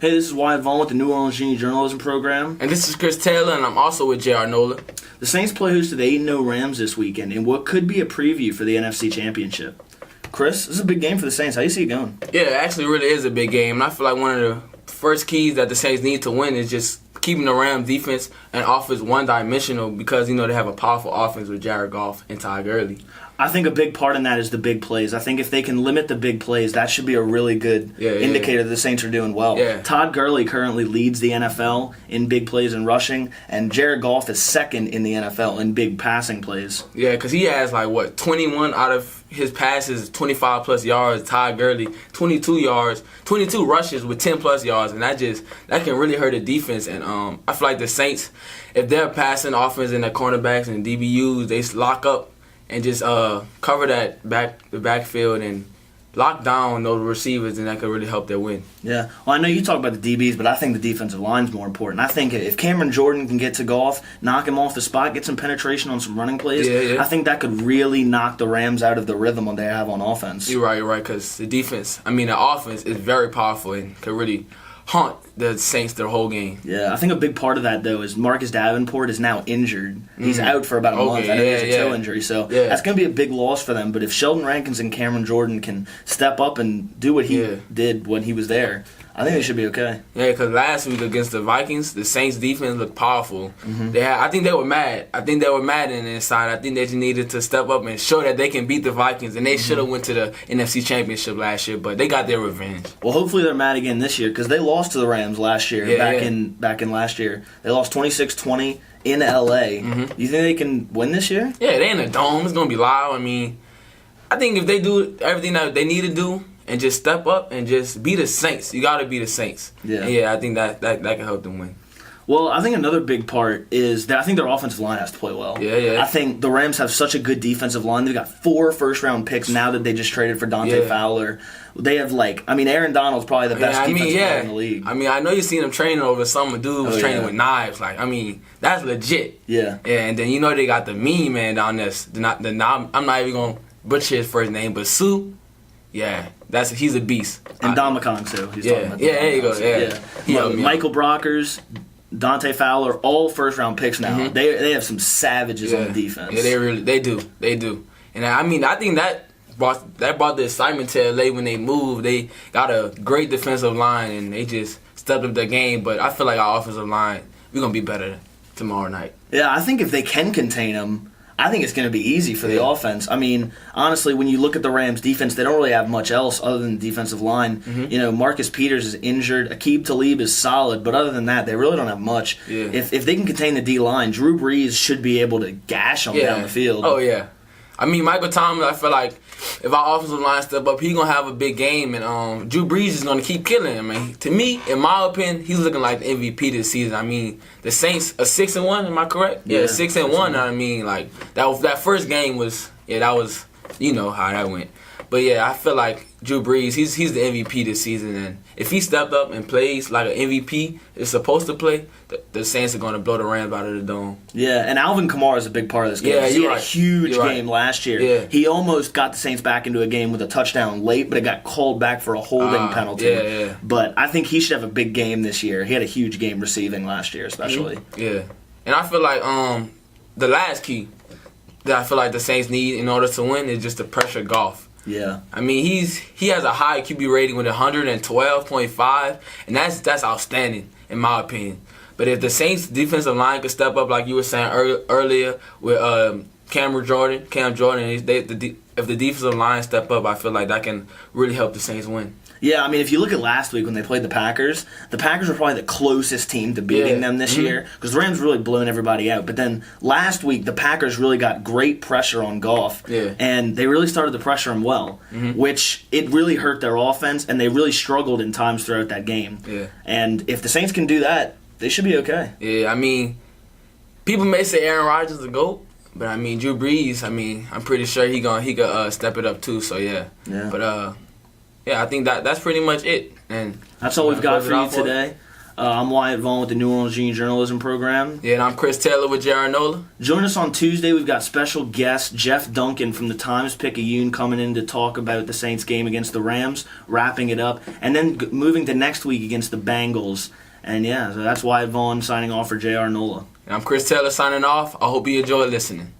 Hey, this is Wyatt Vaughn with the New Orleans Junior Journalism Program. And this is Chris Taylor, and I'm also with J.R. Nola. The Saints play host to the 8-0 Rams this weekend in what could be a preview for the NFC Championship. Chris, this is a big game for the Saints. How do you see it going? Yeah, it actually really is a big game. And I feel like one of the first keys that the Saints need to win is just keeping the Rams defense and offense one-dimensional because, they have a powerful offense with Jared Goff and Todd Gurley. I think a big part in that is the big plays. I think if they can limit the big plays, that should be a really good indicator that the Saints are doing well. Yeah. Todd Gurley currently leads the NFL in big plays and rushing, and Jared Goff is second in the NFL in big passing plays. Yeah, because he has, 21 out of his passes, 25-plus yards. Todd Gurley, 22 yards, 22 rushes with 10-plus yards, and that can really hurt the defense. And I feel like the Saints, if they're passing offense and their cornerbacks and DBUs, they lock up and just cover the backfield and lock down those receivers, and that could really help their win. Yeah. Well, I know you talk about the DBs, but I think the defensive line's more important. I think if Cameron Jordan can get to Goff, knock him off the spot, get some penetration on some running plays, I think that could really knock the Rams out of the rhythm they have on offense. You're right, because the offense is very powerful and could really haunt the Saints their whole game. Yeah, I think a big part of that, though, is Marcus Davenport is now injured. He's out for about a month. I know he has a toe injury, so that's going to be a big loss for them. But if Sheldon Rankins and Cameron Jordan can step up and do what he did when he was there, I think they should be okay. Yeah, because last week against the Vikings, the Saints' defense looked powerful. I think they were mad. I think they were mad in the inside. I think they just needed to step up and show that they can beat the Vikings. And they should have went to the NFC Championship last year, but they got their revenge. Well, hopefully they're mad again this year because they lost to the Rams last year. Back in last year, they lost 26-20 in LA. You think they can win this year? Yeah, they in the dome. It's gonna be loud. I think if they do everything that they need to do and just step up and just be the Saints, you got to be the Saints. Yeah, I think that can help them win. Well, I think another big part is that I think their offensive line has to play well. Yeah. I think the Rams have such a good defensive line. They've got 4 first-round picks now that they just traded for Dante Fowler. They have, Aaron Donald's probably the best defensive player in the league. I know you seen him training over the summer. Dude was training with knives. That's legit. Yeah. And then they got the mean man down there. I'm not even going to butcher his first name, but Sue, he's a beast. And Domicon, too. There you go. Yeah. Michael Brockers, Dante Fowler, all first-round picks now. They have some savages on the defense. Yeah, they do. And I think that brought the excitement to LA when they moved. They got a great defensive line, and they just stepped up their game. But I feel like our offensive line, we're going to be better tomorrow night. Yeah, I think if they can contain them, I think it's going to be easy for the offense. Honestly, when you look at the Rams' defense, they don't really have much else other than the defensive line. Marcus Peters is injured. Aqib Talib is solid, but other than that, they really don't have much. Yeah. If they can contain the D-line, Drew Brees should be able to gash them down the field. Oh, yeah. Michael Thomas, I feel like if our offensive line step up, he's going to have a big game, and Drew Brees is going to keep killing him. To me, in my opinion, he's looking like the MVP this season. The Saints are 6-1, am I correct? Yeah, 6-1. That first game was, that was, how that went. But I feel like Drew Brees, he's the MVP this season, and if he stepped up and plays like an MVP is supposed to play, the Saints are going to blow the Rams out of the dome. Yeah, and Alvin Kamara is a big part of this game. Yeah, he had a huge game last year. Yeah. He almost got the Saints back into a game with a touchdown late, but it got called back for a holding penalty. Yeah. But I think he should have a big game this year. He had a huge game receiving last year, especially. Yeah, and I feel like the last key that I feel like the Saints need in order to win is just to pressure Goff. Yeah. He has a high QB rating with 112.5, and that's outstanding in my opinion. But if the Saints defensive line could step up like you were saying earlier with Cam Jordan, if the defensive line step up, I feel like that can really help the Saints win. Yeah, if you look at last week when they played the Packers were probably the closest team to beating them this year because the Rams really blown everybody out. But then last week, the Packers really got great pressure on Goff, and they really started to pressure him well, which it really hurt their offense, and they really struggled in times throughout that game. Yeah. And if the Saints can do that, they should be okay. Yeah, people may say Aaron Rodgers is the GOAT, but Drew Brees, I'm pretty sure he could step it up too. So yeah. But I think that's pretty much it. And that's all we've got for you today. I'm Wyatt Vaughn with the New Orleans Union Journalism Program. Yeah, and I'm Chris Taylor with J.R. Nola. Join us on Tuesday. We've got special guest Jeff Duncan from the Times-Picayune coming in to talk about the Saints game against the Rams, wrapping it up, and then moving to next week against the Bengals. And yeah, so that's Wyatt Vaughn signing off for J.R. Nola. And I'm Chris Taylor signing off. I hope you enjoy listening.